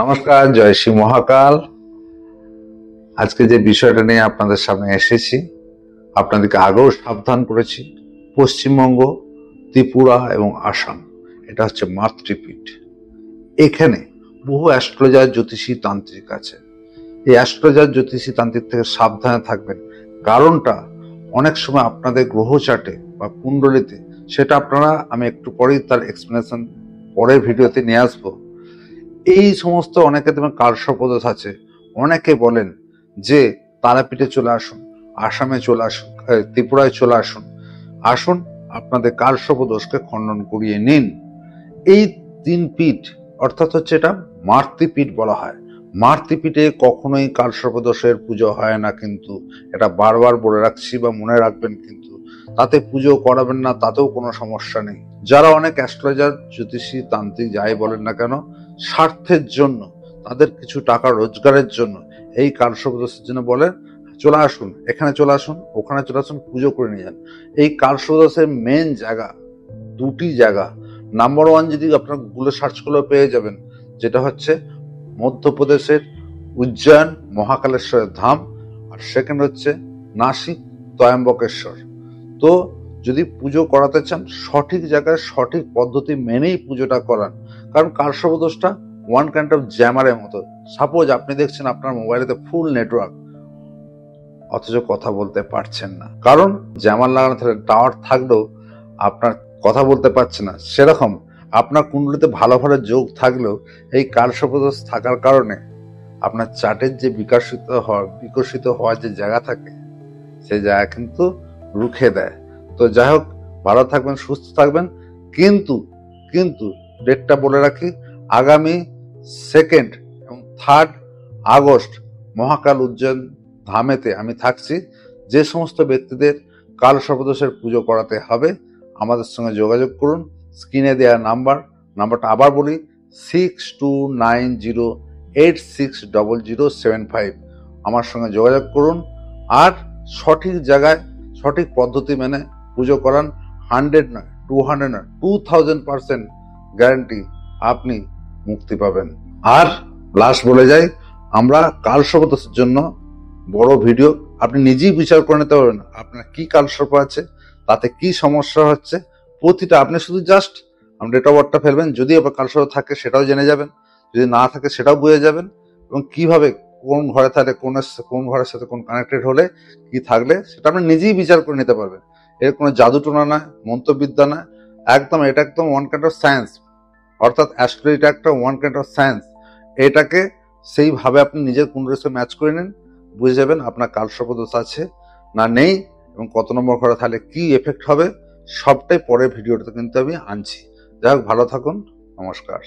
নমস্কার, জয় শ্রী মহাকাল। আজকে যে বিষয়টা নিয়ে আপনাদের সামনে এসেছি, আপনাদেরকে আগেও সাবধান করেছি। পশ্চিমবঙ্গ, ত্রিপুরা এবং আসাম, এটা হচ্ছে মাতৃপীঠ। এখানে বহু অ্যাস্ট্রোলজার, জ্যোতিষী, তান্ত্রিক আছে। এই অ্যাস্ট্রোলজার, জ্যোতিষী, তান্ত্রিক থেকে সাবধানে থাকবেন। কারণটা অনেক সময় আপনাদের গ্রহ চার্টে বা কুণ্ডলিতে, সেটা আপনারা, আমি একটু পরেই তার এক্সপ্লেনেশন পরের ভিডিওতে নিয়ে আসবো। এই সমস্ত অনেকে তোমার কালসর্পদোষ আছে। অনেকে বলেন যে তারাপীঠে চলে আসুন, আসামে চলে আসুন, ত্রিপুরায় চলে আসুন, আসুন আপনাদের কালসর্পদোষকে খণ্ডন করিয়ে নিন। এই তিন পীঠ অর্থাৎ হচ্ছে এটা মাতৃপীঠ বলা হয়। মাতৃপীঠে কখনোই কালসর্পদোষের পুজো হয় না, কিন্তু এটা বারবার বলে রাখছি বা মনে রাখবেন। কিন্তু তাতে পুজো করাবেন না, তাতেও কোনো সমস্যা নেই। যারা অনেক অ্যাস্ট্রোলজার, জ্যোতিষী, তান্ত্রিক যাই বলেন না কেন, স্বার্থের জন্য, তাদের কিছু টাকা রোজগারের জন্য এই কালসর্পদোষের জন্য বলেন চলে আসুন, এখানে চলে আসুন, ওখানে চলে আসুন, পুজো করে নিয়ে যান। এই কালসর্পদোষের মেন জায়গা দুটি জায়গা। নাম্বার ওয়ান, যদি আপনার গুগলে সার্চ করলে পেয়ে যাবেন, যেটা হচ্ছে মধ্যপ্রদেশের উজ্জয়ন মহাকালেশ্বরের ধাম, আর সেকেন্ড হচ্ছে নাসিক ত্রয়ম্বকেশ্বর। তো যদি পুজো করাতে চান, সঠিক জায়গায় সঠিক পদ্ধতি মেনেই পুজোটা করান। কারণ কালসর্পদোষটা ওয়ান কাইন্ড অফ জ্যামারের মতো। সাপোজ আপনি দেখছেন আপনার মোবাইলেতে ফুল নেটওয়ার্ক, অথচ কথা বলতে পারছেন না, কারণ জ্যামার লাগানো থাকলে, টাওয়ার থাকলেও আপনার কথা বলতে পারছে না। সেরকম আপনার কুণ্ডলিতে ভালো ভালো যোগ থাকলেও এই কালসর্পদোষ থাকার কারণে আপনার চার্টের যে বিকশিত হওয়ার যে জায়গা থাকে, সেই জায়গা কিন্তু রুখে দেয়। তো যাই হোক, ভালো থাকবেন, সুস্থ থাকবেন। কিন্তু কিন্তু ডেটটা বলে রাখি, আগামী 2 এবং 3 আগস্ট মহাকাল উজ্জয়ন ধামেতে আমি থাকছি। যে সমস্ত ব্যক্তিদের কালসর্পদোষের পুজো করাতে হবে, আমাদের সঙ্গে যোগাযোগ করুন। স্ক্রিনে দেওয়া নাম্বারটা আবার বলি, 6290860075। আমার সঙ্গে যোগাযোগ করুন। আর সঠিক জায়গায় সঠিক পদ্ধতি মেনে পুজো করান। 100 নয়, 200 নয়, 2000% গ্যারান্টি আপনি মুক্তি পাবেন। আর লাস্ট বলে যাই, আমরা কালসর্পদোষের জন্য বড় ভিডিও, আপনি নিজেই বিচার করে নিতে পারবেন আপনার কি কালসর্প আছে, তাতে কি সমস্যা হচ্ছে। প্রতিটা আপনি শুধু জাস্ট ডেট অফ বার্থটা ফেলবেন, যদি আপনার কালসর্প থাকে সেটাও জেনে যাবেন, যদি না থাকে সেটাও বুঝে যাবেন, এবং কিভাবে কোন ঘরে থাকলে কোন ঘরের সাথে কোন কানেক্টেড হলে কি থাকলে সেটা আপনি নিজেই বিচার করে নিতে পারবেন। এর কোনো জাদুটোনা না, মন্ত্রবিদ্যা না, এটা একদম ওয়ান কাইন্ড অফ সায়েন্স। অর্থাৎ অ্যাস্ট্রোলজিটা একটা ওয়ান কাইন্ড অফ সায়েন্স। এটাকে সেইভাবে আপনি নিজের কুণ্ডলীর সাথে ম্যাচ করে নিন, বুঝে যাবেন আপনার কালসর্পদোষ আছে না নেই, এবং কত নম্বর ঘরে তাহলে কি এফেক্ট হবে, সবটাই পরের ভিডিওতে কিন্তু আমি আনছি। যাই হোক, ভালো থাকুন, নমস্কার।